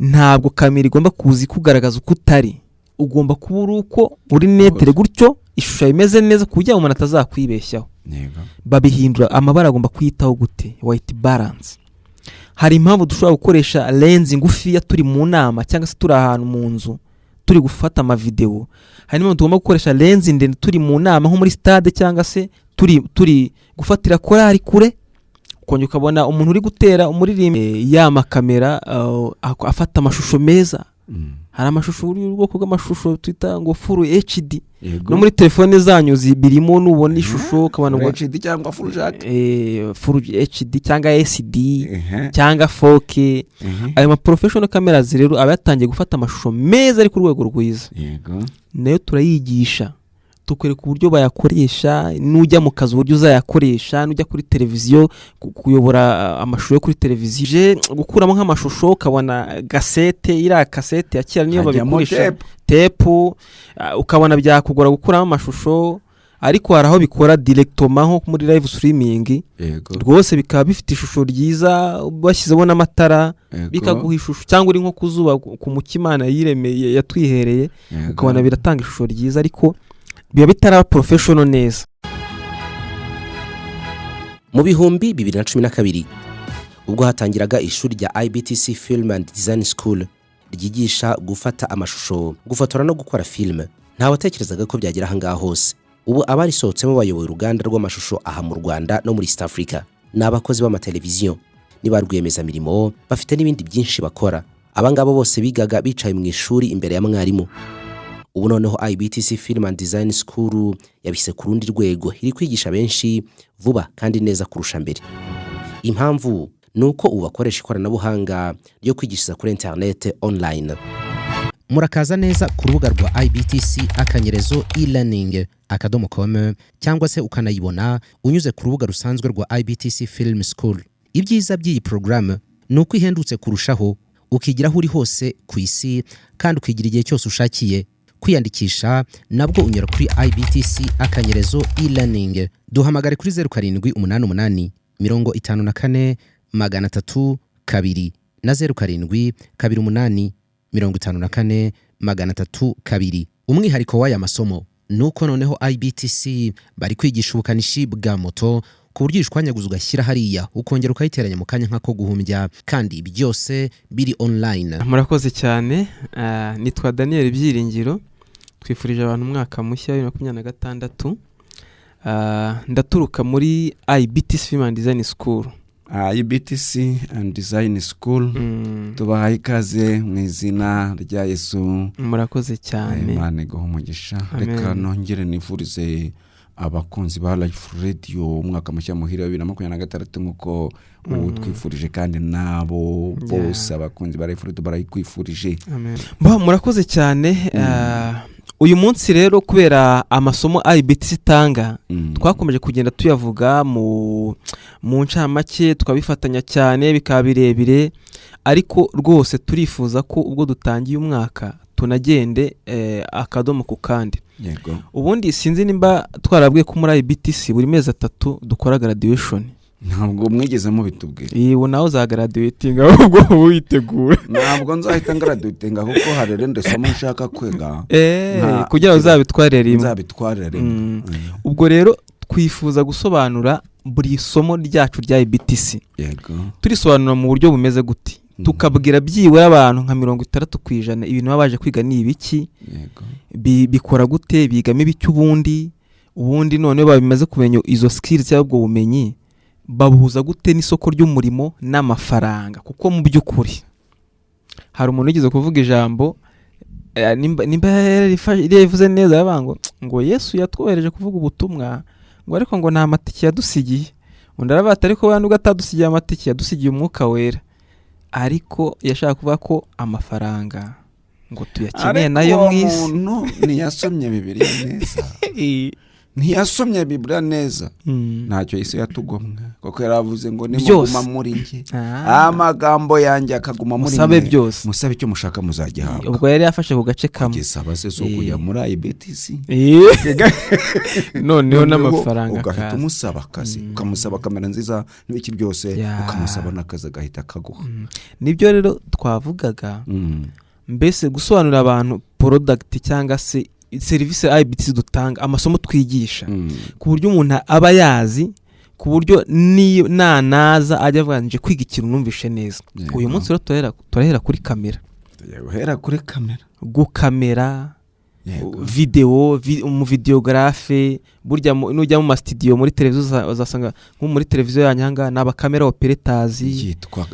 ntabwo kamera igomba kuzi kugaragaza uko utari, ugomba kuba uri uko uri netere gutyo ishusho imeze neza kugira ngo umuntu atazakwibeshyaho. Babihindura amabara agomba kwitaho gute, white balance. Hari impamvu dushobora gukoresha lens ngufi ya turi mu nama cyangwa se turi ahantu mu nzu turi gufata ama video. Hari impamvu tugomba gukoresha lens ndende turi mu nama nko muri stade cyangwa se turi gufatira korari kure, ukongera ukabona umuntu uri gutera umuririmbi ya kamera afata amashusho meza. Hari amashusho ubwoko bw'amashusho twita ngo full HD. No muri telefone zanyu zibirimo nubona ishusho ukabona ngo HD cyangwa full HD cyangwa SD cyangwa 4K. Ayo ma professional cameras rero aba yatangiye gufata amashusho meza ari ku rwego rwiza. Nayo turayigisha tukwereka uburyo bayakoresha, nujya mu kazi uburyo uzayakoresha, nujya kuri televiziyo kuyobora amashusho yo kuri televiziyo, gukuramo nk'amashusho ukabona gasete, iriya kasete ya kera niyo babikoresha tepu, ukabona byakugora gukuramo amashusho, ariko hari aho bikora directement nko muri live streaming. Rwose bikaba bifite ishusho ryiza bashyizeho n'amatara bikaguha ishusho, cyangwa uri nko kuzuba ku mukimana yiremeye yatwihereye ukabona biratanga ishusho ryiza, ariko biba bitara professional neza. Mu bihumbi 2012 ubwo hatangiraga ishuri rya IBTC Film and Design School ryigisha gufata amashusho, gufotora no gukora film, nta watekerezaga ko byagira ahangaha hose. Ubu abarisohotsemo bayoboye uruganda rw'amashusho aha mu Rwanda no muri East Africa. Ni abakozi b'amateleviziyo, ni ba rwiyemezamirimo, bafite n'ibindi byinshi bakora. Abangabo bose bigaga bicaye mu ishuri imbere ya mwarimu. Ubu noneho IBTC Film and Design School yabise ku rundi rwego, iri kwigisha benshi vuba kandi neza kurusha mbere. Impamvu nuko ubu bakoresha ikoranabuhanga ryo kwigishiriza kuri internet online. Murakaza neza ku rubuga rwa IBTC akanyerezo e-learning.com cyangwa se ukanayibona unyuze ku rubuga rusanzwe rwa IBTC Film School. Ibyiza by'iyi program nuko ihendutse kurushaho, ukigiraho uri hose ku isi kandi ukigira igihe cyose ushakiye. Kwiyandikisha nabwo unyura kuri IBTC akanyerezo e-learning. Duhamagare kuri 0788 54 302 na 07 28 54 302. Umwihariko w'aya masomo nuko noneho IBTC bari kwigisha ubukanishi bwa moto ku buryo ishwanyaguza ugashyira hariya ukongera ukayiteranya mu kanya nk'ako guhumbya, kandi byose biri online. Murakoze cyane. Nitwa Daniel Byiringiro, twifurije abantu umwaka mushya wa 2026. Ndaturuka muri IBTC Film and Design School. IBTC and Design School tubahaye ikaze mu izina rya Yesu. Murakoze cyane. Imana iguhe umugisha. Reka nongere nifurize abakunzi ba Life Radio umwaka mushya muhira 2026 nkuko twifurije, kandi nabo bose abakunzi ba Life Radio barayikwifurije. Amen. Murakoze cyane. Uyu munsi rero kubera amasomo IBTC tanga twakomeje kugenda tuyavuga mu ncamake, tukabifatanya cyane bikaba birebire, ariko rwose turifuza ko ubwo dutangiye umwaka tunagende akadomo ku kandi. Ubundi sinzi nimba twarabwiye ko muri IBTC buri mezi 3 dukora graduation. Ntabwo mwigeze mubitubwira. Iyo nawe za graduating ahubwo witegura. Ntabwo nzahita graduating kuko harere ndesomo nshaka kwega. Kugira uzabitwarire rimwe. Nzabitwarire rimwe. Ubwo rero twifuza gusobanura buri somo ryacu rya IBTC. Turisobanura mu buryo bumeze guti. Tukabwira byiwe abantu nka 60% ibintu babaje kwiga ni ibiki, bikora gute, bigamo ibiki, ubundi none babimaze kumenya izo skills cyangwa ubumenyi babuhuza gute n'isoko ry'umurimo n'amafaranga. Kuko mu by'ukuri hari umuntu ugize kuvuga ijambo nimba yavuze neza yabango ngo Yesu yatwohereje kuvuga ubutumwa, ngo ariko ngo nta matike yadusigiye. Undi arabata ariko we nubwo atadusigiye amatike yadusigiye umwuka wera. Ariko yashaka kuvuga ko amafaranga ngo tuyakeneye nayo mwisi. Umuntu ntiyasomye Bibiliya neza. ntiyasomye Bibiliya neza ntacyo Yesu yatugomwe kuko yaravuze ngo nimuguma muri njye amagambo yanjye akaguma muri mwe musabe icyo mushaka muzagihabwa. ubwo yari yafashe ku gace kamwe gisaba se so kujya muri IBTC noneho n'amafaranga ugahita umusaba akazi ukamusaba kamera nziza n'ibiki byose ukamusaba n'akazi agahita kaguha. nibyo rero twavugaga mbese gusobanurira abantu product cyangwa se serivisi IBTC dutanga, amasomo twigisha ku buryo umuntu aba yazi, ku buryo nanaza ajya avuga nje kwiga ikintu numvishe neza. uyu munsi rero turahera kuri kamera, gukamera video, umuvideographe. burya nujya mu studio muri televiziyo uzasanga nko muri televiziyo yanyanga naba camera operators yitwa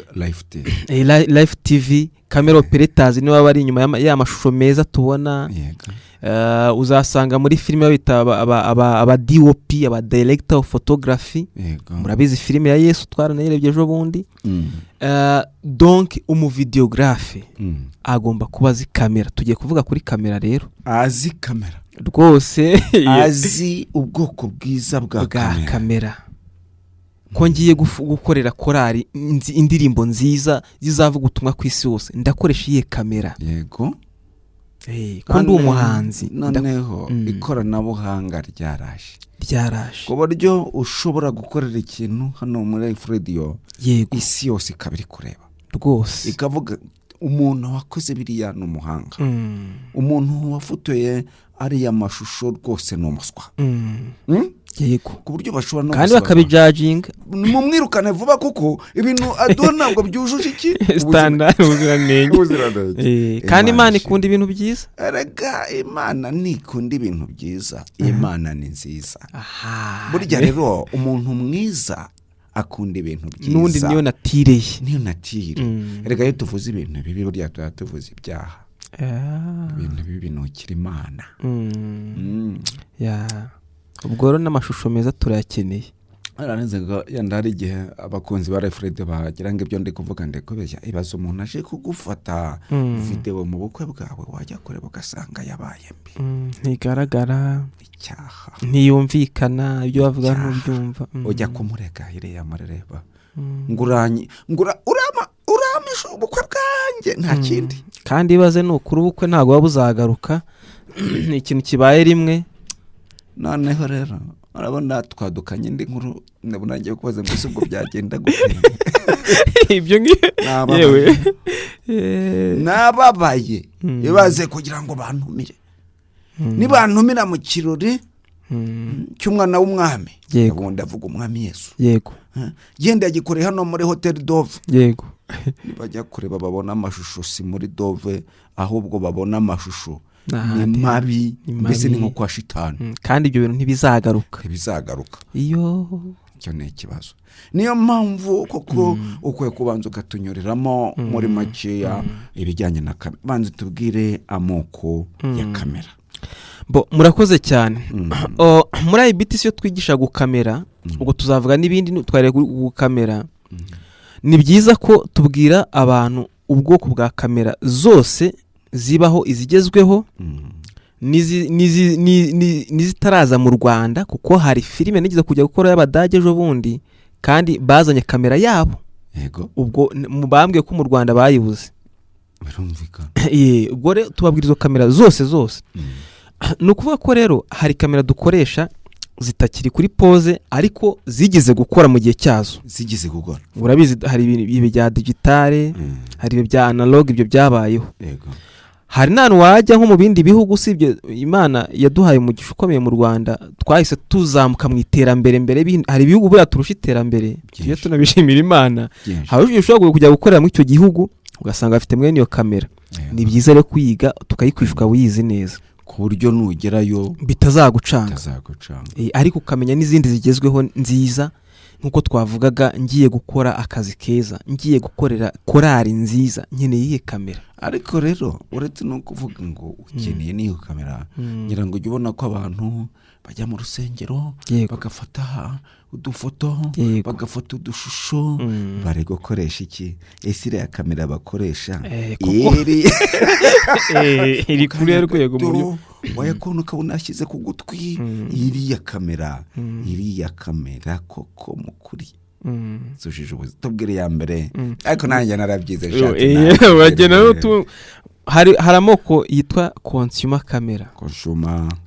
live TV camera operators niba bari inyuma ya mashusho meza tubona. uzasanga muri filime bita aba DOP, aba director of photography. murabizi filime ya Yesu twaranayirebye ejo bundi. donc umuvideographe agomba kuba azi kamera. tugiye kuvuga kuri kamera rero, azi kamera rwose azi ubwoko bwiza bwa kamera. ko ngiye gukorera korari indirimbo nziza zizavuga ubutumwa ku isi hose, ndakoresha iyihe kamera? yego kandi uwo muhanzi noneho ikoranabuhanga ryaraje ku buryo ushobora gukorera ikintu hano muri Radio isi yose ikabiri kureba rwose, ikavuga umuntu wakoze biriya n'umuhanga, umuntu wafotoye ariya mashusho rwose n'umuswa. yego ku buryo bashobora no kandi bakabijajinga mu mwirukane vuba kuko ibintu aduha ntabwo byujuje iki standard ubuziranenge. kandi Imana ikunda ibintu byiza. erega Imana nikunda ibintu byiza, Imana ni nziza. burya rero umuntu mwiza akunda ibintu byiza, n'undi niyo natire. erega iyo tuvuze ibintu bibi burya tuvuze ibyaha. ibintu bibi binukira Imana. ubwo rero n'amashusho meza turayakeneye. aranze ngo yanda hari igihe abakunzi ba Life Radio bagira ngo ibyo ndi kuvuga ndekubeshya, ibaza umuntu aje kugufata video mu bukwe bwawe wajya kureba ugasanga yabaye mbi, ntigaragara, icyaha, ntiyumvikana, ibyo bavuga ntubyumva. ujya kumurega iriya marereba uramisha ubukwe bwanjye nta kindi. kandi ibaze n'ukuri ubukwe ntabwo waba uzagaruka, ni ikintu kibaye rimwe. noneho rero urabona twadukanye indi nkuru, ndabona ngiye kubaza ngo ubwo byagenda gute. ibyo yewe nababaye ibaze kugira ngo bantumire, nibantumira mu kirori cy'umwana w'umwami, ubundi avuga umwami Yesu. yego genda yagikore hano muri Hotel Dove. yego bajya kureba babona amashusho si muri Dove, ahubwo babona amashusho ni mabi, mbese ni nko kwa shitani. kandi ibyo bintu ntibizagaruka. iyo cyo ni ikibazo. niyo mpamvu koko ukwiye kubanza ukatunyuriramo muri makeya ibijyanye na kamera. banza tubwire amoko ya kamera. murakoze cyane. muri IBTC yo twigisha gukamera, ubwo tuzavuga n'ibindi twareye gukamera. ni byiza ko tubwira abantu ubwoko bwa kamera zose zibaho, izigezweho n'izitaraza mu Rwanda, kuko hari filime nigeze kujya gukora y'Abadage ejo bundi kandi bazanye kamera yabo. ubwo mubambwiye ko mu Rwanda bayibuze. ubwo rero tubabwira izo kamera zose. ni ukuvuga ko rero hari kamera dukoresha zitakiri kuri pose ariko zigeze gukora mu gihe cyazo. urabizi hari ibi bya digitale, hari ibi bya analog, ibyo byabayeho. hari n'ahantu wajya nko mu bindi bihugu, usibye Imana yaduhaye umugisha ukomeye mu Rwanda, twahise tuzamuka mu iterambere. mbere hari ibihugu buriya turusha iterambere, iyo tunabishimira Imana. hari ushobora kujya gukorera muri icyo gihugu ugasanga bafite mwene iyo kamera. ni byiza rero kuyiga tukayikwishyura wiyizi neza, ku buryo nugerayo bitazagucanga. ariko ukamenya n'izindi zigezweho nziza, nk'uko twavugaga. ngiye gukora akazi keza, ngiye gukorera korari nziza, nkeneye iyihe kamera? ariko rero uretse no kuvuga ngo ukeneye n'iyo kamera, ngira ngo ujye ubona ko abantu bajya mu rusengero bagafata udufoto, bagafata udushusho, bari gukoresha iki? ese iriya kamera bakoresha iri kuri rwego wayakona ukabona ashyize ku gutwi. iriya kamera koko mukuri zujije ubuzi tubwire ya mbere ariko nanjye narabyize hari amoko yitwa consumer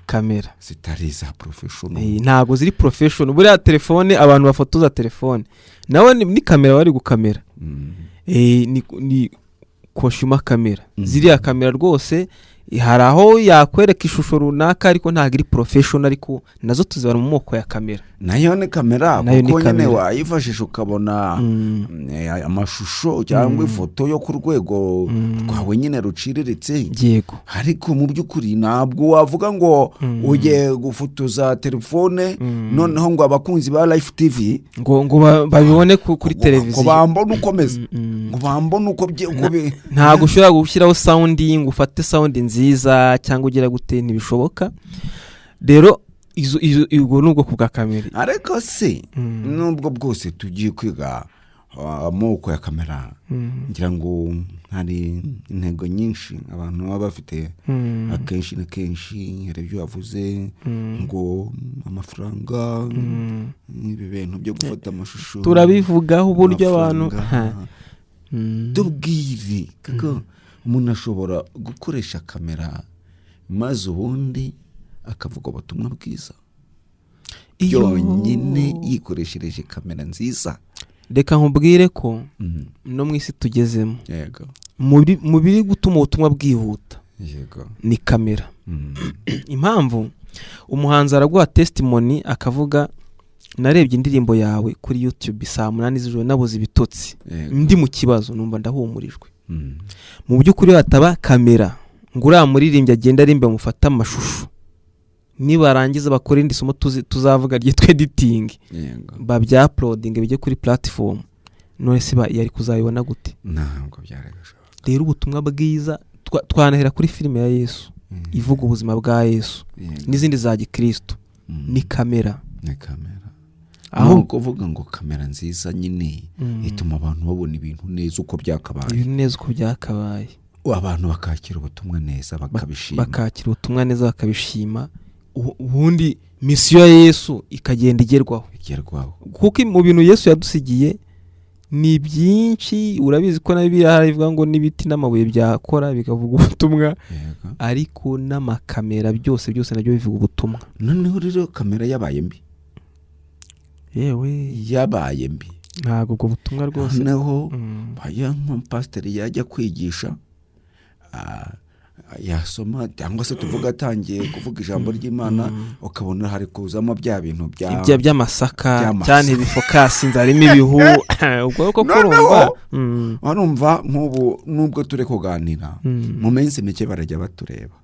camera zitari za professional. ntago ziri professional. buriya telefone abantu bafotoza telefone nawe ni kamera bari gukamera. ni consumer camera. ziriya kamera rwose hari aho yakwereka ishusho runaka ariko ntago iri professional, ariko nazo tuzibara mu moko ya kamera. nayo ni kamera kuko nyine wayifashisha ukabona amashusho cyangwa ifoto yo ku rwego rwawe nyine ruciriritse. yego, ariko mu by'ukuri ntabwo wavuga ngo ujye gufotoza telefone noneho ngo abakunzi ba Life TV ngo babibone kuri televiziyo, ngo bambone ukomeze, ngo bambone uko ntabwo ushobora gushyiraho sound ngo ufate sound nziza cyangwa ugira gute, ntibishoboka. rero izo nubwo kubwa kamera. ariko se nubwo bwose tugiye kwiga amoko ya kamera, ngira ngo hari intego nyinshi abantu baba bafite. akenshi na kenshi hari ibyo bavuze ngo amafaranga, ibi bintu byo gufata amashusho turabivugaho uburyo abantu tubwire kuko umuntu ashobora gukoresha kamera maze ubundi akavuga ubutumwa bwiza yonyine yikoreshereje kamera nziza. reka nkubwire ko no mu isi tugezemo yego mu biri gutuma ubutumwa bwihuta yego ni kamera. impamvu umuhanzi araguha testimony akavuga narebye indirimbo yawe kuri YouTube saa 8 z'ijoro nabuze ibitotsi ndi mu kibazo numva ndahumurijwe. mu by'ukuri hataba kamera ngo uramuririmbye agenda arimbe mufata amashusho, nibarangiza bakora indi somo tuzavuga ryitwa editing, babya uploading bijye kuri platform, none se yari kuzayibona gute? ntabwo byaregashoboka. rero ubutumwa bwiza twanahera kuri filime ya Yesu ivuga ubuzima bwa Yesu n'izindi za gikristo ni kamera. aho kuvuga ngo kamera nziza nyine ituma abantu babona ibintu neza uko byakabaye, abantu bakakira ubutumwa neza bakabishima, ubundi misiyo ya Yesu ikagenda igerwaho. kuko mu bintu Yesu yadusigiye ni byinshi, urabizi ko na Bibiliya harivuga ngo n'ibiti n'amabuye byakora bikavuga ubutumwa, ariko n'amakamera byose nabyo bivuga ubutumwa. noneho rero kamera yabaye mbi, yabaye mbi, ntabwo ubwo butumwa rwose. noneho baya nk'umupasiteri yajya kwigisha yasoma cyangwa se tuvuga atangiye kuvuga ijambo ry'Imana ukabona hari kuzamo bya bintu by'amasaka cyane bifokasi nzarimo ibihu ubwo ko kurumva urumva nk'ubu nubwo turi kuganira mu minsi mike barajya batureba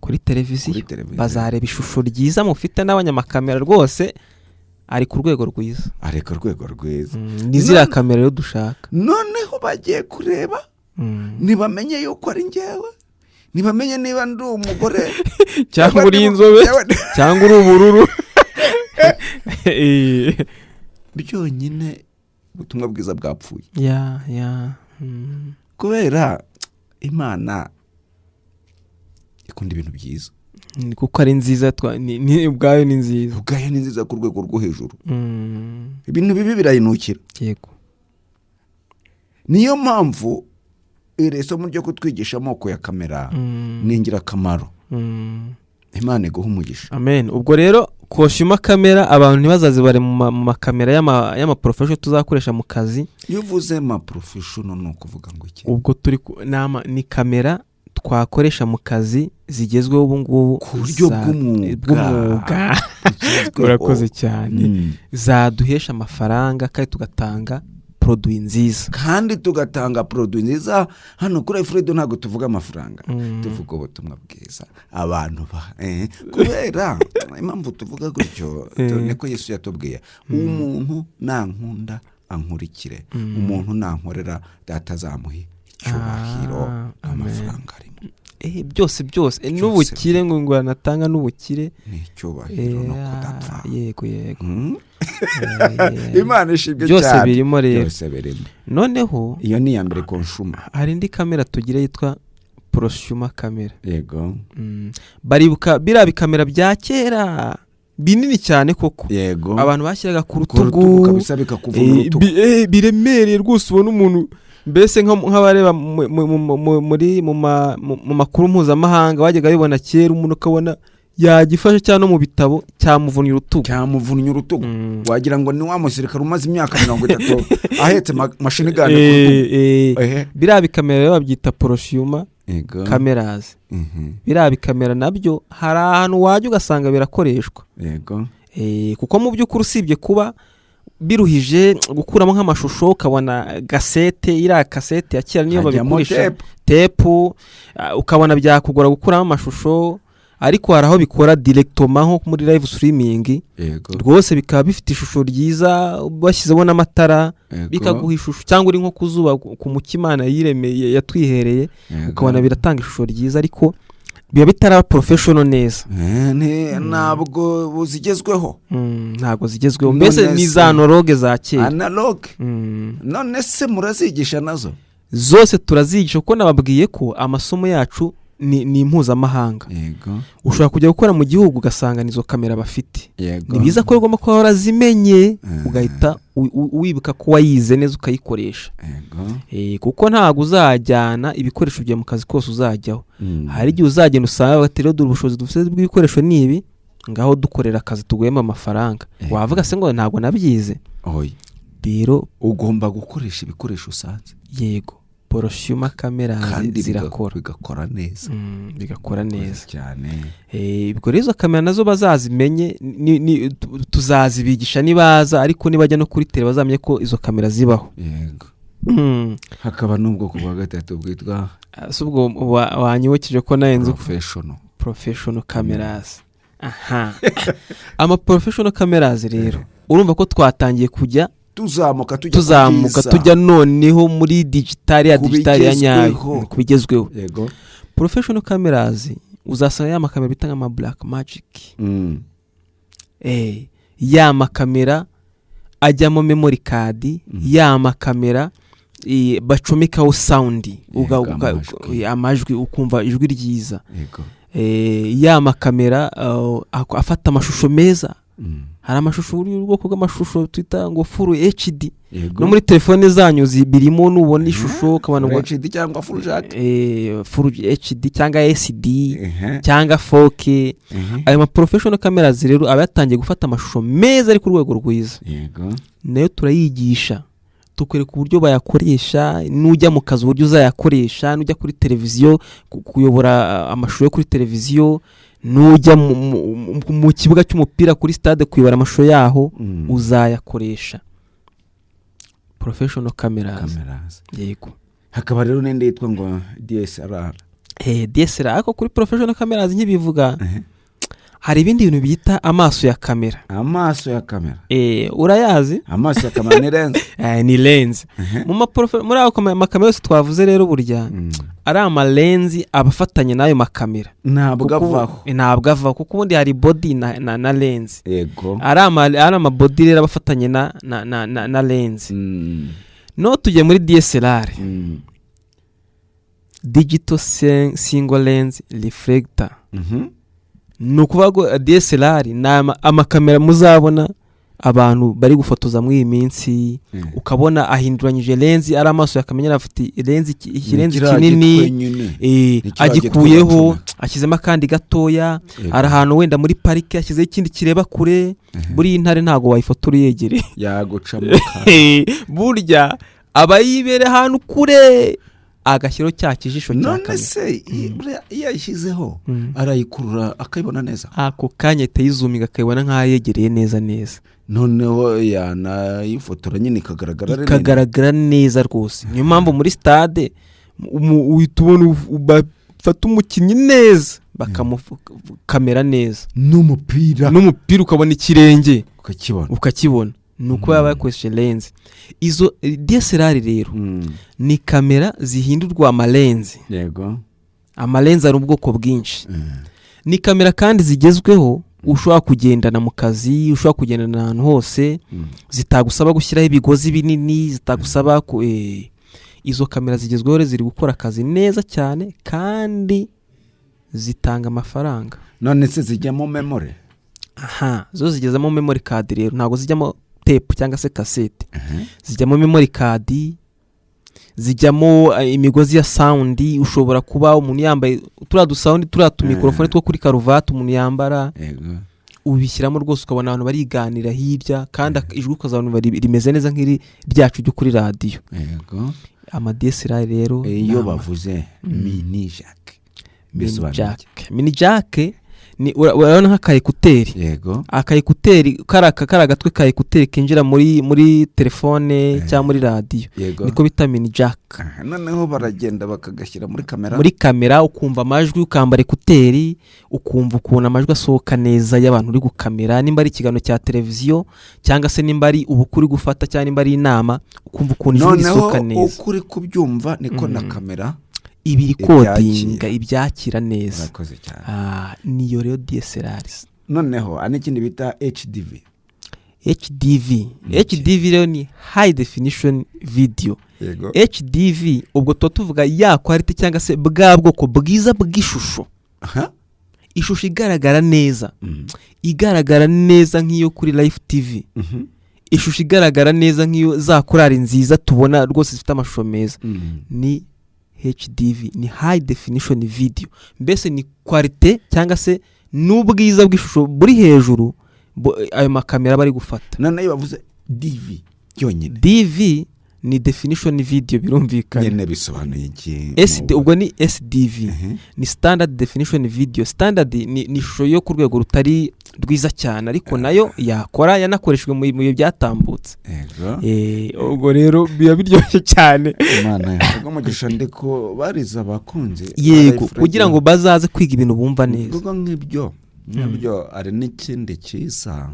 kuri televiziyo, bazareba ishusho ryiza mufite n'abanyamakamera rwose ari ku rwego rwiza, nizira kamera yo dushaka. noneho bagiye kureba ntibamenye yuko ari njyewe, ntibamenye niba ndi umugore cyangwa uri inzobe cyangwa uri ubururu. byonyine ubutumwa bwiza bwapfuye. kubera Imana ikunda ibintu byiza, kuko ari nziza, ubwayo ni nziza ku rwego rwo hejuru. ibintu bibi birayinukira. yego, niyo mpamvu iri somo ryo kutwigisha amoko ya kamera ni ingirakamaro. Imana iguha umugisha. Amen. ubwo rero consumer camera abantu ntibazazibare mu makamera y'ama professional tuzakoresha mu kazi. iyo uvuze ma professional no kuvuga ngo iki? ubwo turi ni kamera twakoresha mu kazi zigezweho ubu ngubu ku buryo bw'umwuga. urakoze cyane. zaduhesha amafaranga kandi tugatanga produit nziza. kandi tugatanga produit nziza. hano kuri Fredo ntago tuvuga amafaranga, tuvuga ubutumwa bwiza abantu kubera impamvu tuvuga gutyo niko Yesu yatubwiye umuntu nankunda ankurikire, umuntu nankorera data azamuhe icyubahiro amafaranga arimo. byose n'ubukire ngo anatanga n'ubukire n'icyubahiro no kudapfa. yego Imana ishimwe cyane. byose birimo rero. byose birimo. noneho iyo ni ya mbere consumer. hari indi kamera tugira yitwa prosumer camera. Yego. Baribuka biriya bikamera bya kera binini cyane koko. Yego. Abantu bashyiraga ku rutugu kabisa bikakuvuna urutugu. Biremereye rwose ubona umuntu mbese nk'abareba muri mu makuru mpuzamahanga wajyaga bibona kera umuntu ukabona yagifashe cyane mu bitabo cyamuvunnye urutugu. Wagira ngo ni wa musirikare umaze imyaka 30 ahetse machine gun. Biriya bikamera rero babyita prosumer cameras. Biriya bikamera nabyo hari ahantu wajya ugasanga birakoreshwa. Yego. Kuko mu by'ukuri usibye kuba biruhije gukuramo nk'amashusho ukabona gasete iriya kasete ya kera niyo babikoresha tepu ukabona byakugora gukuramo amashusho, ariko hari aho bikora directement nko muri live streaming. Rwose bikaba bifite ishusho ryiza bashyizeho n'amatara bikaguha ishusho, cyangwa uri nko kuzuba ku mukimana yiremeye yatwihereye ukabona biratanga ishusho ryiza, ariko biba bitara professional neza. Ntabwo buzigezweho. Ntabwo zigezweho mbese ni za analogue za kera. Analogue. None se murazigisha nazo? Zose turazigisha kuko nababwiye ko amasomo yacu ni impuzamahanga. Yego. Ushobora kujya gukora mu gihugu ugasanga nizo kamera bafite. Yego. Ni biza ko ugomba kuba warazimenye ugahita wibuka ko wayize neza ukayikoresha. Yego. Kuko ntabwo uzajyana ibikoresho bya mu kazi kose uzajyaho. Hari igihe uzagenda usanga batero dore ubushobozi dufite bw'ibikoresho nibi ngaho dukorera akazi tugwema amafaranga. Wavuga se ngo ntabwo nabyize. Biro ugomba gukoresha ibikoresho usanze. Yego. Prosumer cameras zirakora bigakora neza. Bigakora neza cyane. Ibwo rezo kamera nazo bazazimenye tuzazibigisha nibaza, ariko nibajya no kuri tele bazamenye ko izo kamera zibaho. Yego. Hakaba n'ubwoko bwa gatatu bwitwa subwo wanyibukije ko nayenze professional cameras. Ama professional cameras rero urumva ko twatangiye kujya tuzamuka tujya noneho muri digital ya nyayo kubigezweho. Yego. Professional cameras uzasanga ya makamera bitanga ama black magic. Ya makamera ajyamo memory card, ya makamera bacomekaho sound amajwi ukumva ijwi ryiza. Yego. Ya makamera afata amashusho meza. Hari amashusho y'ubwoko bw'amashusho twita ngo full HD. No muri telefone zanyu birimo nubona ishusho kabana ngo HD cyangwa full HD cyangwa SD cyangwa 4K. Ayo ma professional cameras rero abatangiye gufata amashusho meza ari ku rwego rwiza. Yego. Nayo turayigisha tukwereka uburyo bayakoresha, nujya mu kazi uburyo uzayakoresha, nujya kuri televiziyo kuyobora amashusho yo kuri televiziyo, nujya mu kibuga cy'umupira kuri stade kuyobora amashusho yaho uzayakoresha. Professional cameras. Yego. Hakaba rero nende yitwa ngo DSLR. DSLR ariko kuri professional cameras nkibivuga. Hari ibindi bintu bita amaso ya kamera. Amaso ya kamera. Urayazi? Amaso ya kamera ni lens. Ni lens. Muri ako makamera yose twavuze rero burya ari ama lens abafatanye nayo makamera. Ntabwo avaho kuko ubundi hari body na lens. Yego. Ari ama body rero abafatanye na lens. No tujye muri DSLR. Digital single lens reflector. Nukuvuga ngo DSLR na amakamera muzabona abantu bari gufotoza muri iyi minsi ukabona ahinduranyije lens ari amaso yakamenya afite lens kinini agikuyeho ashyizemo kandi gatoya ari ahantu wenda muri parike ashyize ikindi kireba kure buri intare ntago wayifotora yegere yagucamuka burya abayibere ahantu kure agashyiro cya kijisho cyakane. None se yashyizeho arayikurura akayibona neza. Ako kanya tayizuminga akayibona nkayegereye neza. Noneho yanayifotora nyine ikagaragara neza rwose. Niyo mpamvu muri stade uhitubona bafata umukinnyi neza bakamukamera neza. N'umupira ukabona ikirenge ukakibona. Nuko yaba yakoresheje lens. Izo DSLR rero ni kamera zihindurwa ama lens. Yego. Ama lens ari ubwoko bwinshi. Ni kamera kandi zigezweho ushobora kugendana mu kazi, ushobora kugendana ahantu hose, zitagusaba gushyiraho ibigozi binini, zitagusaba izo kamera zigezweho ziri gukora akazi neza cyane kandi zitanga amafaranga. None se zijyamo memory? Aha, zo zigezemo memory card rero, ntabwo zijyamo tape cyangwa se cassette. Zijyamo memory card, zijyamo imigozi ya sound. Ushobora kuba umuntu yambaye turiya sound, turiya mikrofone two kuri karuvati umuntu yambara, ubishyiramo rwose ukabona abantu bariganira hirya, kandi ijwi ukazabona rimeze neza nk'iri ryacu ryo kuri radiyo. Ama DSLR rero iyo bavuze mini jack ni urabona nk'akayekuteri. Yego. Akayekuteri kari agatwe ka ekuteri kinjira muri telefone cyangwa muri radiyo, niko bita mini jack. Noneho baragenda bakagashyira muri kamera. Muri kamera ukumva amajwi, ukambara ekuteri ukumva ukuntu amajwi asohoka neza y'abantu uri gukamera, nimba ari ikiganiro cya televiziyo cyangwa se nimba ari ubukuri gufata cyangwa nimba ari inama, ukumva ukuntu ijwi risohoka neza. Noneho ukuri kubyumva niko na kamera ibiri kodinga ibyakira neza. Niyo rero DSLR. Noneho n'ikindi bita HDV rero ni high definition video. HDV ubwo tuvuga ya quality cyangwa se bwa bwoko bwiza bw'ishusho. Ishusho igaragara neza. Igaragara neza nk'iyo kuri Live TV. Ishusho igaragara neza nk'iyo za korari nziza tubona rwose zifite amashusho meza. Ni HDV, ni high definition video. Mbese ni quality cyangwa se n'ubwiza bw'ishusho buri hejuru ayo makamera bari gufata. None bavuze DV cyonyine. DV ni definition video, birumvikana. Nyene bisobanuye iki? SD ubwo ni SDV. Ni standard definition video. Standard ni ishusho yo ku rwego rutari rwiza cyane, ariko nayo yakora yanakoreshwe mu bihe byatambutse. Ubwo rero biba biryoshye cyane. Imana yavuga mu gishandiko bariza abakunze. Yego, kugira ngo bazaze kwiga ibintu bumva neza. Ubwo nk'ibyo ari n'ikindi cyiza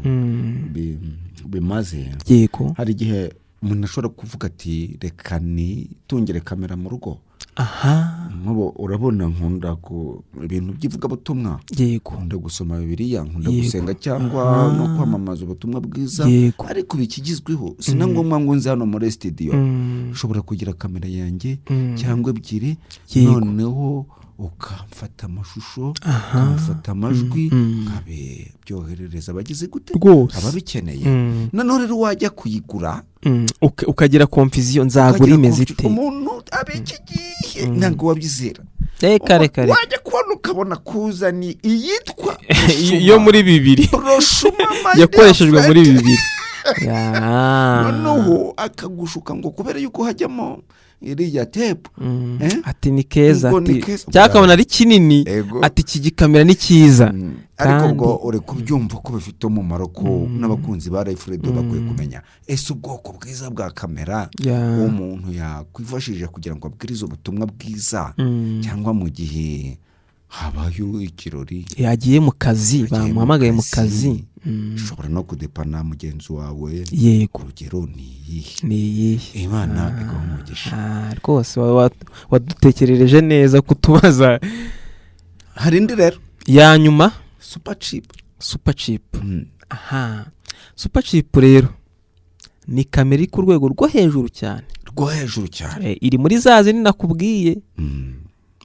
bimaze. Yego. Hari igihe umuntu ashobora kuvuga ati reka nitungire kamera mu rugo. Nk'ubu urabona nkunda ku ibintu by'ivugabutumwa. Yego. Nkunda gusoma Bibiliya, nkunda gusenga cyangwa no kwamamaza ubutumwa bwiza. Ariko bikigizweho sinangomwa ngo nze hano muri studio. Ushobora kugira kamera yanjye cyangwa ebyiri, noneho ukamfata amashusho, ukamfata amajwi, nkabe byoherereza abagize gute ababikeneye. Noneho rero wajya kuyigura ukagira confusion, nzagura imeze ite, umuntu abikigiye ntabwo wabyizera. Reka wajya kubona ukabona kuzani iyitwa yo muri bibiri yakoreshejwe muri bibiri. Noneho akagushuka ngo kubera yuko hajyamo iriya tape ati ni keza, ati cyakabona ari kinini, ati iki gikamera ni cyiza. Ariko ubwo uri kubyumva ko bifite umumaro ko n'abakunzi ba Live Radio bakwiye kumenya ese ubwoko bwiza bwa kamera umuntu yakwifashije kugira ngo abwirize ubutumwa bwiza, cyangwa mu gihe habayo ikirori yagiye mu kazi, bamuhamagaye mu kazi, ushobora no kudepana mugenzi wawe. Yego. Urugero ni iyihe? Imana iguha umugisha. Rwose wadutekerereje neza kutubaza. Hari indi rero ya nyuma, super cheap. Super cheap rero ni kamera iri ku rwego rwo hejuru cyane. Iri muri za zindi nakubwiye.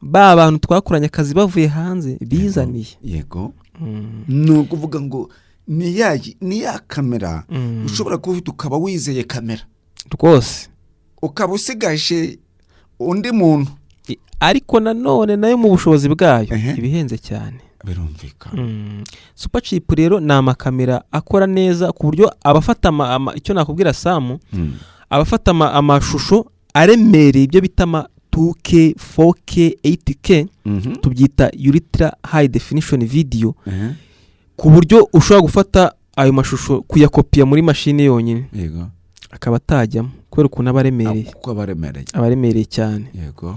Ba bantu twakoranye akazi bavuye hanze bizaniye. Yego. Ni ukuvuga ngo ni ya kamera ushobora kuba ukaba wizeye kamera rwose, ukaba usigaje undi muntu, ariko nanone nayo mu bushobozi bwayo ibihenze cyane. Birumvikana. Super cheap rero ni amakamera akora neza ku buryo abafata icyo nakubwira Samu, abafata amashusho aremereye, ibyo bitama 2K, 4K, 8K, tubyita ultra high definition video, ku buryo ushobora gufata ayo mashusho kuyakopiya muri mashine yonyine. Yego. Akaba atajyamo kubera ukuntu abaremereye cyane. Yego.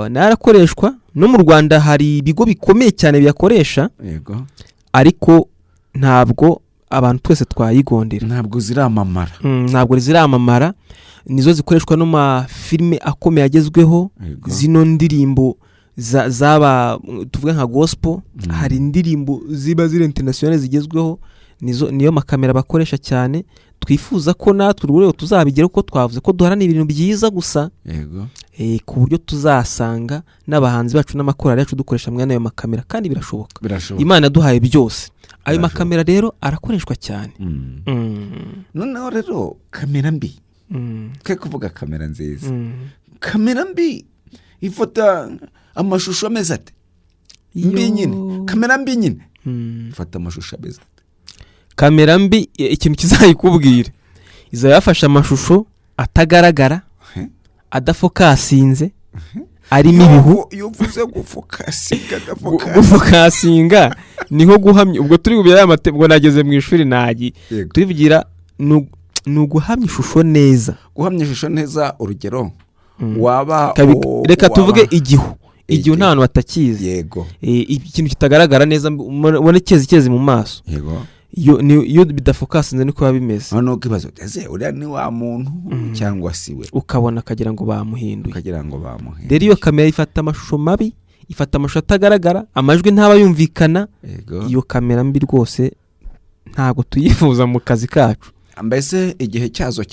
Narakoreshwa no mu Rwanda, hari ibigo bikomeye cyane biyakoresha. Yego. Ariko ntabwo abantu twese twayigondera, ntabwo ziramamara. Nizo zikoreshwa no ma filime akomeye agezweho. Zino ndirimbo zaba tuvuga nka gospel, hari indirimbo ziba ziri international zigezweho, niyo makamera bakoresha cyane. twifuza ko natwe urwego tuzabigera uko twavuze ko duharanira ibintu byiza gusa yego ku buryo tuzasanga n'abahanzi bacu n'amakorali yacu dukoresha mwene ayo makamera kandi birashoboka. Imana yaduhaye byose. Ayo makamera rero arakoreshwa cyane. Noneho rero kamera mbi twe kuvuga kamera nziza, kamera mbi ifata amashusho ameze ate? Mbi nyine, kamera mbi nyine ifata amashusho ameze ate? Kamera mbi ikintu kizayikubwira iza yafasha amashusho atagaragara, adafokasinze, arimo ibihu. Yuvuze gufokasinga niho guhamya. Ubwo turi bubira aya ubwo nageze mu ishuri nagiye tubivugira ni uguhamya ishusho neza. Guhamya ishusho neza, urugero waba reka tuvuge igihu nta hantu batakizi. Yego. Ikintu kitagaragara neza ubone cyeze mu maso. Yego. Iyo bidafokasinze niko biba bimeze. Hano kibazo ese uriya ni wa muntu cyangwa si we, ukabona akagira ngo bamuhinduye. Rero iyo kamera ifata amashusho mabi, ifata amashusho atagaragara, amajwi ntaba yumvikana. Iyo kamera mbi rwose ntabwo tuyifuza mu kazi kacu. Mbese igihe cyazo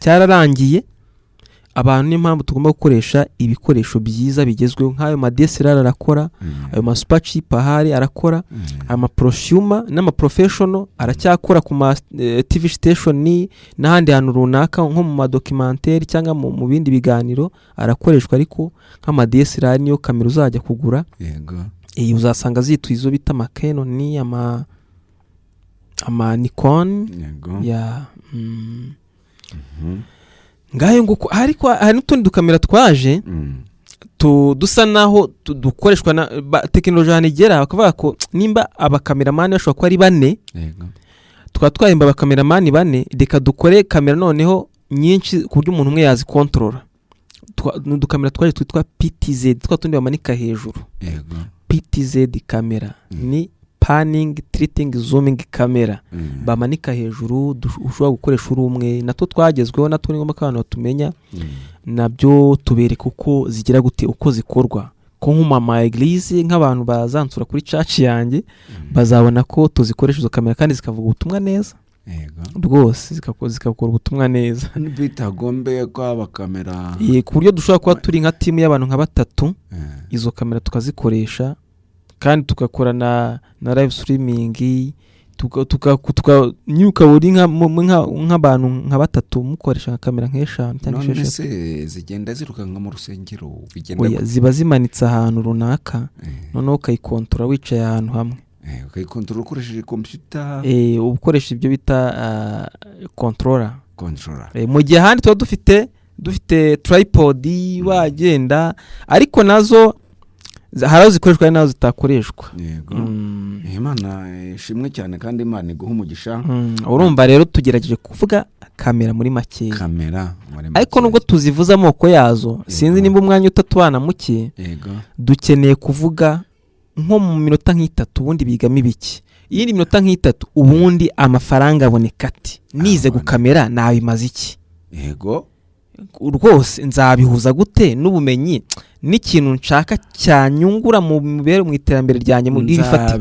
cyararangiye. Abantu niyo mpamvu tugomba gukoresha ibikoresho byiza bigezweho nk'ayo DSLR arakora, ayo super chip ahari arakora, ama prosumer n'ama professional aracyakora ku TV station n'ahandi hantu runaka nko mu documentaire cyangwa mu bindi biganiro arakoreshwa. Ariko nk'ama DSLR niyo kamera uzajya kugura. Yego. Uzasanga zitwa izo bita Canon ama Nikon. Yego. Ya ngayo nguko. Ariko hari n'utundi dukamera twaje dusa naho dukoreshwa na tekinoloji hanigera bakavuga ko nimba abakameramani bashobora kuba ari 4, tukaba twahemba abakameramani 4, reka dukore kamera noneho nyinshi ku buryo umuntu umwe yazi controller. Dukamera twaje twitwa PTZ, tundi bamanika hejuru. PTZ kamera ni panning, treating, zooming camera. Bamanika hejuru ushobora gukoresha uri umwe. Nato twagezweho, nato ni ngombwa ko abantu batumenya. Nabyo tubereka uko zigira gute, uko zikorwa. Ko nk'umama eglise nk'abantu bazansura kuri church yanjye bazabona ko tuzikoresha izo kamera kandi zikavuga ubutumwa neza. Rwose zikakora ubutumwa neza. Bitagombe ko abakamera ku buryo dushobora kuba turi nka team y'abantu nka 3, izo kamera tukazikoresha kandi tukakora na live streaming, tukanyuka buri nk'abantu nka 3 mukoresha kamera nk'eshanu cyangwa 6. None zigenda ziruka nka mu rusengero bigenda ziba zimanitse ahantu runaka. Noneho ukayikontrola wicaye ahantu hamwe. Ukayikontrola ukoresheje computer. Ukoresha ibyo bita controller. Mu gihe handi tuba dufite tripod wagenda, ariko nazo haraho zikoreshwa nazo zitakoreshwa. Yego. Imana ishimwe cyane kandi Imana iguha umugisha. Urumva rero tugerageje kuvuga kamera muri make. Ariko nubwo tuzivuza amoko yazo, sinzi nimba umwanya utatubana muke. Dukeneye kuvuga nko mu minota nk'itatu ubundi bigamo ibiki. Iyindi minota nk'itatu ubundi amafaranga aboneka ati nize gukamera nabimaze iki. Yego. Rwose nzabihuza gute n'ubumenyi n'ikintu nshaka cyanyungura mu mibere mu iterambere ryanjye mu bifatika.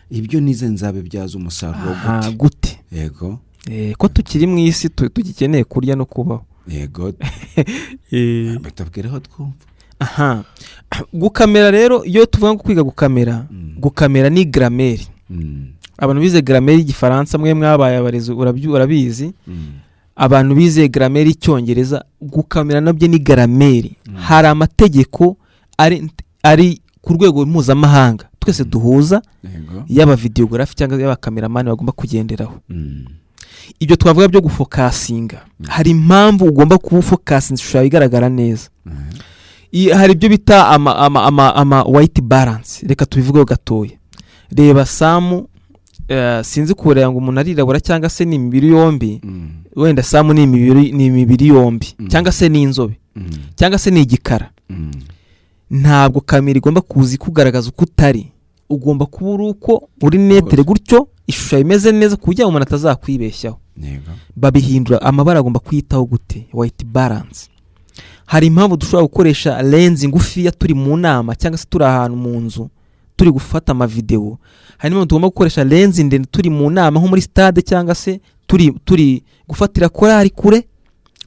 Ibyo nize nzabibyaza umusaruro gute. Yego. Ko tukiri mu isi tugikeneye kurya no kubaho. Yego. Batabwireho twumva. Gukamera rero iyo tuvuga ngo kwiga gukamera ni grammaire. Abantu bize grammaire y'Igifaransa mwe mwabaye abarezi urabizi. Abantu bize grammaire y'Icyongereza gukamera nabyo ni grammaire. Hari amategeko ari ku rwego mpuzamahanga twese duhuza y'aba videography cyangwa y'aba cameraman bagomba kugenderaho. Ibyo twavuga byo gufokasinga, hari impamvu ugomba kufokasinga ishusho igaragara neza. Hari ibyo bita ama white balance. Reka tubivugeho gatoya. Reba Samu, sinzi kureba ngo umuntu arirabura cyangwa se ni imibiri yombi. Wenda Samu ni imibiri yombi cyangwa se ni inzobe cyangwa se ni igikara. Ntabwo kamera igomba kuzi kugaragaza uko utari. Ugomba kuba uko uri netere gutyo ishusho imeze neza kugira ngo umuntu atazakwibeshyaho. Babihindura amabara agomba kwitaho gute, white balance. Hari impamvu dushobora gukoresha lens ngufi ya turi mu nama cyangwa se turi ahantu mu nzu turi gufata ama video. Hari impamvu tugomba gukoresha lens ndende turi mu nama nko muri stade cyangwa se turi gufatira korari kure,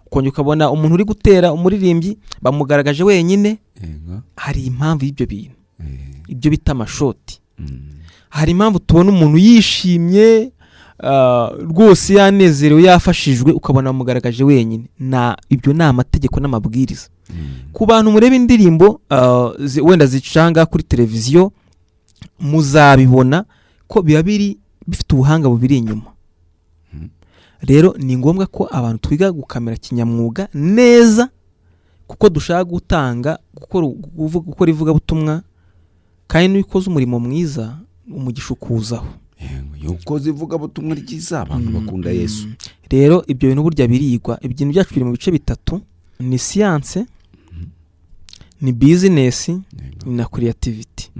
ukongera ukabona umuntu uri gutera umuririmbyi bamugaragaje wenyine. Hari impamvu y'ibyo bintu, ibyo bita amashoti. Hari impamvu tubona umuntu yishimye rwose yanezerewe yafashijwe, ukabona bamugaragaje wenyine. Ibyo ni amategeko n'amabwiriza. Ku bantu mureba indirimbo wenda zicanga kuri televiziyo, muzabibona ko biba bifite ubuhanga bubiri inyuma. Rero ni ngombwa ko abantu twiga gukamera kinyamwuga neza, kuko dushaka gukora ivugabutumwa, kandi n'ubikoze umurimo mwiza umugisha ukuzaho. Ukoze ivugabutumwa ryiza abantu bakunda Yesu. Rero ibyo bintu burya birigwa. Ibintu byacu biri mu bice bitatu: ni siyanse, ni bizinesi, na creativity.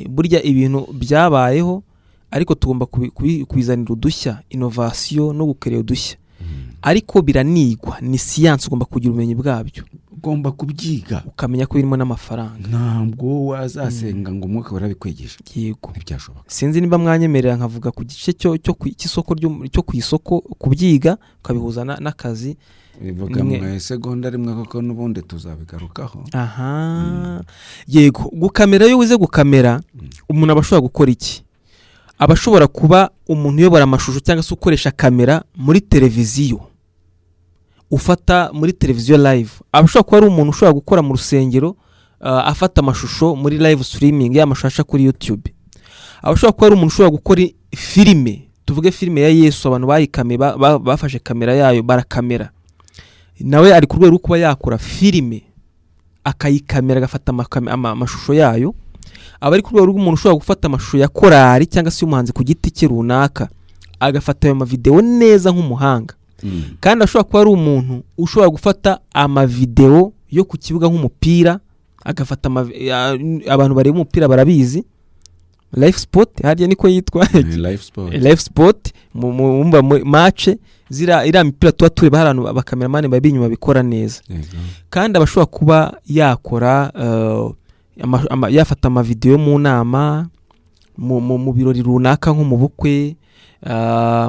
Burya ibintu byabayeho, ariko tugomba kubizanira udushya, innovation no gukerera udushya. Ariko biranigwa, ni siyanse, ugomba kugira ubumenyi bwabyo, ugomba kubyiga, ukamenya ko birimo n'amafaranga. Ntabwo wazasenga ngo umwuka warabikwigisha. Yego, ntibyashoboka. Sinzi niba mwanyemerera nkavuga ku gice cyo ku isoko, kubyiga ukabihuza n'akazi. Bivuga mu segonda rimwe, kuko n'ubundi tuzabigarukaho. Yego, gukamera, iyo wize gukamera, umuntu aba ashobora gukora iki? Aba ashobora kuba umuntu uyobora amashusho, cyangwa se ukoresha kamera muri televiziyo, ufata muri televiziyo live. Aba ashobora kuba ari umuntu ushobora gukora mu rusengero, afata amashusho muri live streaming, y'amashusho kuri YouTube. Aba ashobora kuba ari umuntu ushobora gukora filime, tuvuge filime ya Yesu, abantu bayikamye, bafashe kamera yayo barakamera. Nawe ari ku rwego rwo kuba yakora filime, akayikamera, agafata amashusho yayo. Aba ari ku rwego rw'umuntu ushobora gufata amashusho ya korari, cyangwa se y'umuhanzi ku giti cye runaka, agafata ayo mavideo neza nk'umuhanga. Kandi ashobora kuba ari umuntu ushobora gufata amavideo yo ku kibuga nk'umupira, agafata abantu bareba umupira barabizi, live sport, harya niko yitwa, live sport, mu match iriya mipira tuba tureba, hari abantu abakameramani babi inyuma bikora neza. Kandi abashobora kuba yakora yafata amavideo mu nama, mu birori runaka, nko mu bukwe,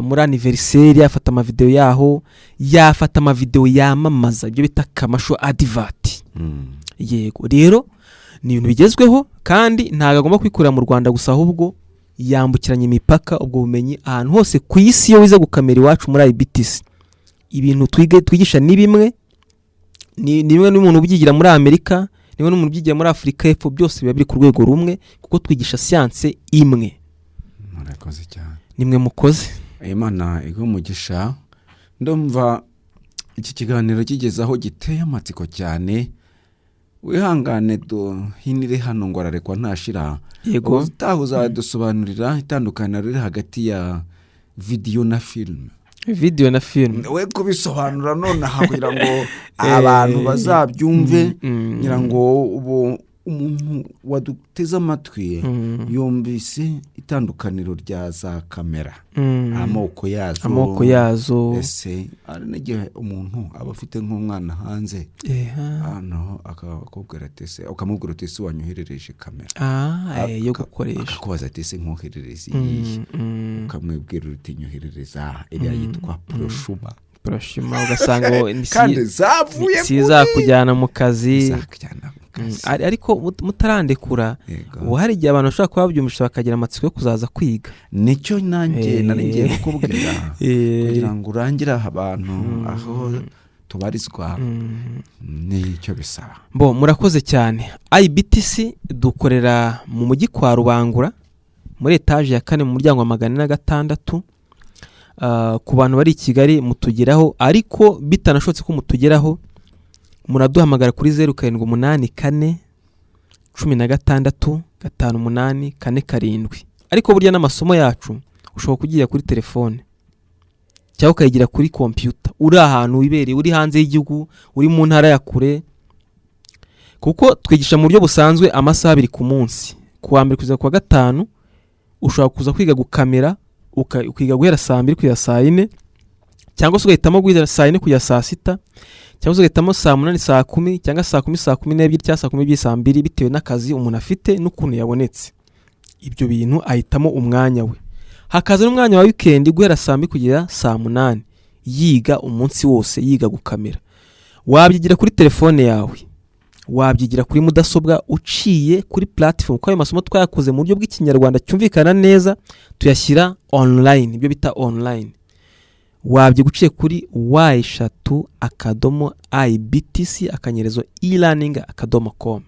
muri anniversaire, yafata amavideo yaho, yafata amavideo yamamaza, ibyo bita kamasho advert. Yego, rero ni ibintu bigezweho, kandi ntago agomba kwikorera mu Rwanda gusa, ahubwo yambukiranya imipaka. Ubwo bumenyi ahantu hose ku isi, iyo wize gukamera iwacu muri IBTC, ibintu twigisha ni bimwe, ni bimwe n'umuntu ubyigira muri Amerika, niwe n'umuntu ubyigira muri Afurika y'Epfo, byose biba biri ku rwego rumwe, kuko twigisha siyanse imwe. Murakoze cyane. Nimwe mukoze. Imana igumugisha. Ndumva iki kiganiro kigeze aho giteye amatsiko cyane. Wihangane hinire hano ngo ararekwa ntashira. Yego, utahuza dusobanurira itandukaniro riri hagati ya video na film. Video na film, we kubisobanura none kugira ngo abantu bazabyumve, ngira ngo umuntu waduteze amatwi yumvise itandukaniro rya za kamera, amoko yazo. Ese ari n'igihe umuntu aba afite nk'umwana hanze, hano akakubwira ati se, ukamubwira ati se wanyoherereje kamera yo gukoresha, akakubaza ati se nkoherereze iyi, ukamubwira uti nyoherereza iriya yitwa Proshuma, ugasanga kandi zavuye sizakujyana mu kazi. Ariko mutarandekura, ubu hari igihe abantu bashobora kuba babyumvisha bakagira amatsiko yo kuzaza kwiga. Nicyo nanjye nari ngiye kukubwira, kugira ngo urangire abantu aho tubarizwa, nicyo bisaba. Murakoze cyane. IBTC dukorera mu mujyi kwa Rubangura, muri etaje ya 4 mu muryango wa 406. Ku bantu bari i Kigali mutugeraho, ariko bitanashotse ko mutugeraho, muraduhamagara kuri 0784 16 58 47. Ariko burya n'amasomo yacu ushobora kugiye kuri telefone, cyangwa ukayigira kuri computer, uri ahantu wibereye, uri hanze y'igihugu, uri mu ntara ya kure, kuko twigisha mu buryo busanzwe amasaha 2 ku munsi. Kuwa mbere kuza kuwa gatanu ushobora kuza kwiga gukamera, ukiga guhera saa 2 kugeza saa 4, cyangwa se ugahitamo guhera saa 4 kugeza saa 6, cyangwa se ugahitamo saa 8 saa 10, cyangwa saa 10 saa 12, cyangwa saa 12 saa 2, bitewe n'akazi umuntu afite n'ukuntu yabonetse. Ibyo bintu ahitamo umwanya we. hakaza n'umwanya wa weekend guhera saa 2 kugera saa 8 yiga umunsi wose, yiga gukamera. Wabyigira kuri telefone yawe, wabyigira kuri mudasobwa uciye kuri platform, kuko ayo masomo twayakoze mu buryo bw'ikinyarwanda cyumvikana neza tuyashyira online, ibyo bita online. Wabye guciye kuri y3ibtc/e-learning.com.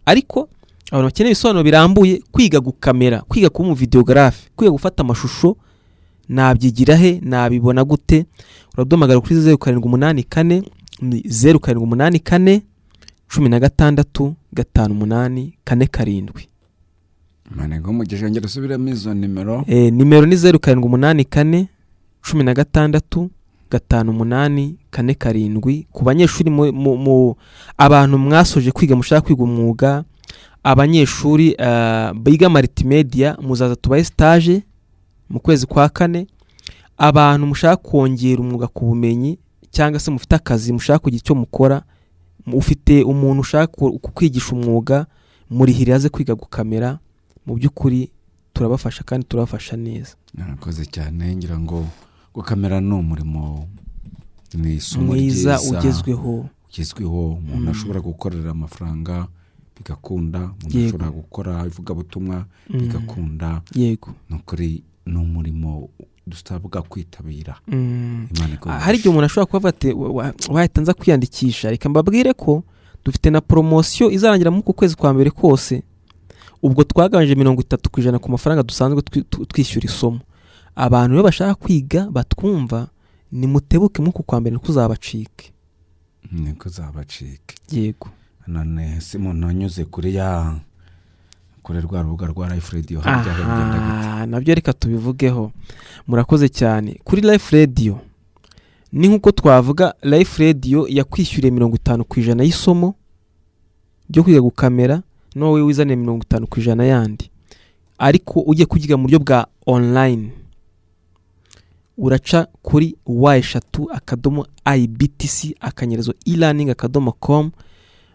ariko abantu bakeneye ibisobanuro birambuye, kwiga gukamera, kwiga kuba mu videographe, kwiga gufata amashusho, nabyigira he, nabibona gute? Uraduhamagara kuri 0784 0784 16 58 Manego mugisha ngera subiramo izo nimero. Nimero ni 0784 16 58 47 ku banyeshuri mu abantu mwasoje kwiga mushaka kwiga umwuga, abanyeshuri biga multimedia muzaza tubaye stage mu kwezi kwa 4, abantu mushaka kongera umwuga ku bumenyi cyangwa se mufite akazi mushaka kugira icyo mukora, ufite umuntu ushaka kukwigisha umwuga, muri hiraze kwiga gukamera, mu by'ukuri turabafasha kandi turabafasha neza. Narakoze cyane, ngira ngo gukamera no umurimo ni isomo ryiza ugezweho umuntu ashobora gukorera amafaranga bigakunda, umuntu ashobora gukora ivugabutumwa bigakunda. Yego, nukuri ni umurimo dusabwa kwitabira. Hari igihe umuntu ashobora kuba ati wahita nza kwiyandikisha, reka mbabwire ko dufite na promotion izarangira mu kwezi kwa mbere kose, ubwo twagabanje 30% ku mafaranga dusanzwe twishyura isomo. Abantu rero bashaka kwiga batwumva, ni mutebuke mu kwa mbere kuzabacike. Yego, none Simon anyuze kuri rwa rubuga rwa Life Radio hajya bigenda gute? Nabyo reka tubivugeho. Murakoze cyane. Kuri Life Radio ni nkuko twavuga, Life Radio yakwishyuriye 50% y'isomo byo kwiga gukamera, no we wizane 50% yandi. Ariko ujye kugiga mu buryo bwa online, uraca kuri y3ibtc/e-learning.com.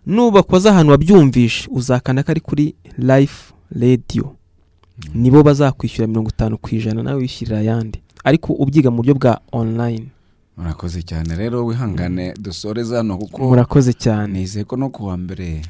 nuba kwaza ahantu wabyumvishe uzakana kari kuri Life Radio, nibo bazakwishyura 50% nawe wishyirira yandi, ariko ubyiga mu buryo bwa online. Murakoze cyane rero, wihangane dusoreza no kuko murakoze cyane. Nizeye ko no kuwa mbere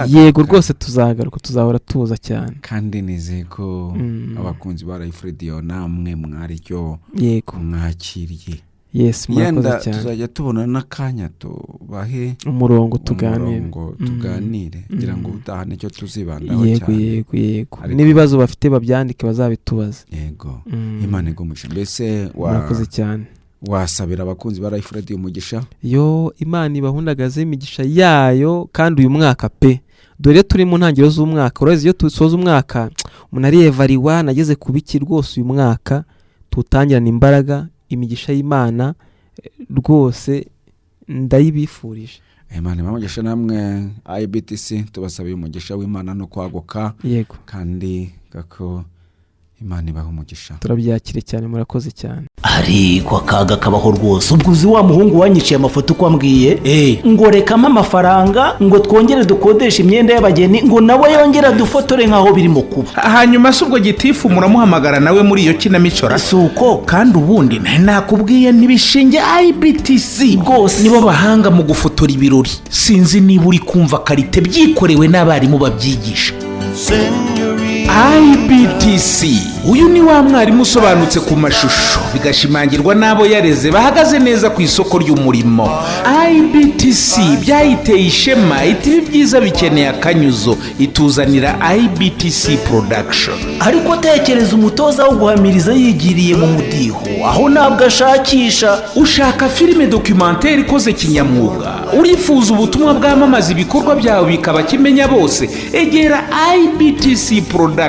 yego rwose tuzagaruka, tuzahora tuza cyane, kandi nizeye ko abakunzi ba Life Radio namwe mwaricyo yego mwakiriye. Yes, murakoze cyane. Tuzajya tubona n'akanya tubahe umurongo tuganire, ngira ngo utahane cyo tuzibandaho cyane. Yego n'ibibazo bafite babyandike bazabitubaza. Yego, Imana igumisha. Mbese murakoze cyane. Wasabira abakunzi ba Life Radio umugisha? Imana ibahundagaze imigisha yayo, kandi uyu mwaka pe, dore turi mu ntangiriro z'umwaka. Urazi iyo tusoza umwaka umuntu ari evariwa, nageze kubiki rwose uyu mwaka tutangirana imbaraga, imigisha y'Imana rwose ndayibifurije. Imana ibamugisha namwe IBTC, tubasabiye umugisha w'Imana no kwaguka. Yego, kandi gako Imana ibaho umugisha. Turabyakire cyane, murakoze cyane. Ariko akaga kabaho rwose. Ubwo uzi wa muhungu wanyiciye amafoto uko ambwiye, ngo rekamo amafaranga ngo twongere dukodesha imyenda y'abageni, ngo nawe yongera dufotore nkaho birimo kuba. Hanyuma se ubwo gitifu muramuhamagara nawe muri iyo kinamicora? Suko kandi ubundi nakubwiye ntibishinge IBTC rwose nibo bahanga mu gufotora ibirori. Sinzi niba uri kumva karite byikorewe n'abarimu babyigisha. IBTC, uyu ni wa mwarimu usobanutse ku mashusho, bigashimangirwa n'abo yareze bahagaze neza ku isoko ry'umurimo. IBTC byayiteye ishema, iti byiza bikeneye akanyuzo, ituzanira IBTC production. Ariko tekereza umutoza wo guhamiriza yigiriye mu mudiho, aho ntabwo ashakisha. Ushaka filime documentaire ikoze kinyamwuga, urifuza ubutumwa bwamamaza ibikorwa byawe bikaba kimenya bose, egera IBTC production.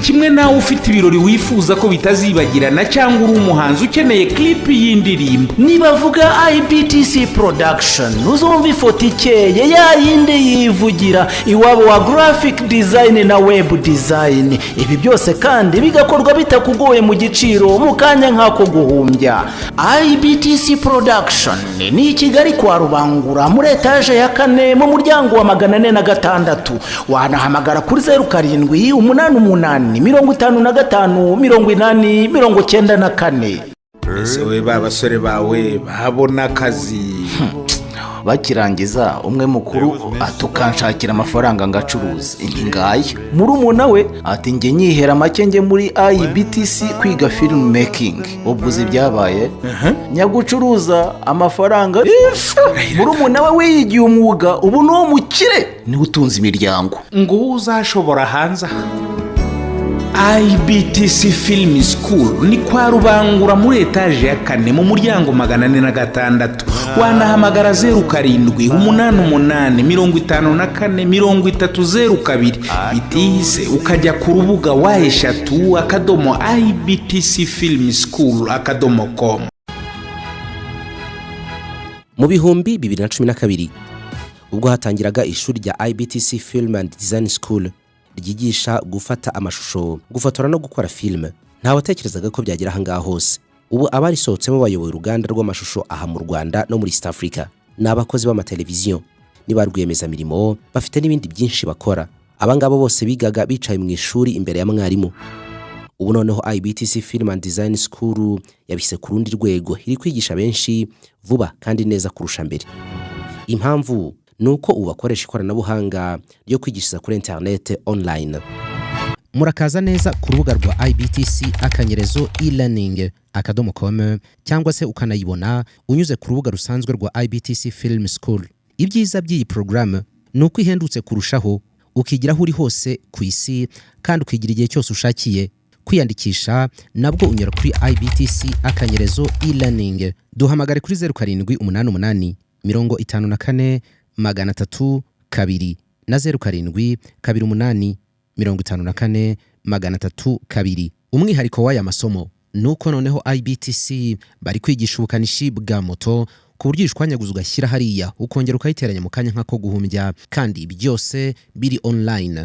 Kimwe nawe ufite ibirori wifuza ko bitazibagirana, cyangwa uri umuhanzi ukeneye clip y'indirimbo, nibavuga IBTC production uzumva ifoto ikeye ya yindi yivugira iwabo wa graphic design na web design. Ibi byose kandi bigakorwa bitakugoye mu giciro, mu kanya nk'ako guhumbya. IBTC production ni Kigali kwa Rubangura muri etage ya 4 mu muryango wa 406. Wanahamagara kuri 07 888558094. ese we ba basore bawe babona akazi bakirangiza umwe mukuru atukanshakira amafaranga ngacuruza ingaya murumuna we ati nge nyihera make nge muri IBTC kwiga film making ubwo byabaye nyagucuruza amafaranga murumuna we wiyigiye umwuga ubu no mukire ni utunze imiryango ngo uzashobora hanze IBTC Film School ni kwa Rubangura muri etaje ya 4 mu muryango 406. Wanahamagara 0788554302 bitise ukajya ku rubuga wa#ibtcfilmschool.com. Mu bihumbi 2012 ubwo hatangiraga ishuri rya IBTC Film and Design School ryigisha gufata amashusho, gufotora no gukora filime, nta watekerezaga ko byagera hanga hose. Ubu abarisohotsemo bayoboye uruganda rw'amashusho aha mu Rwanda no muri East Africa. N'abakozi b'amateleviziyo, niba rwiyemeza mirimo, bafite n'ibindi byinshi bakora. Abangabo bose bigaga bicaye mu ishuri imbere ya mwarimu. Ubu noneho IBTC Film and Design School yabise ku rundi rwego, iri kwigisha benshi vuba kandi neza kurusha mbere. Impamvu nuko ubakoresha ikoranabuhanga ryo kwigishiriza kuri internet online. Murakaza neza ku rubuga rwa IBTC e-learning.com cyangwa se ukanayibona unyuze ku rubuga rusanzwe rwa IBTC Film School. Ibyiza by'iyi program nuko ihendutse kurushaho, ukigira aho uri hose ku isi kandi ukigira igihe cyose ushakiye. Kwiyandikisha nabwo unyura kuri IBTC e-learning. Duhamagare kuri 0788 54 302 na 0728 54 Umwihariko w'aya masomo nuko noneho IBTC bari kwigisha ubukanishi bwa moto ku buryo ishwanyaguza ugashyira hariya ukongera ukayiteranya mu kanya nk'ako guhumbya, kandi byose biri online.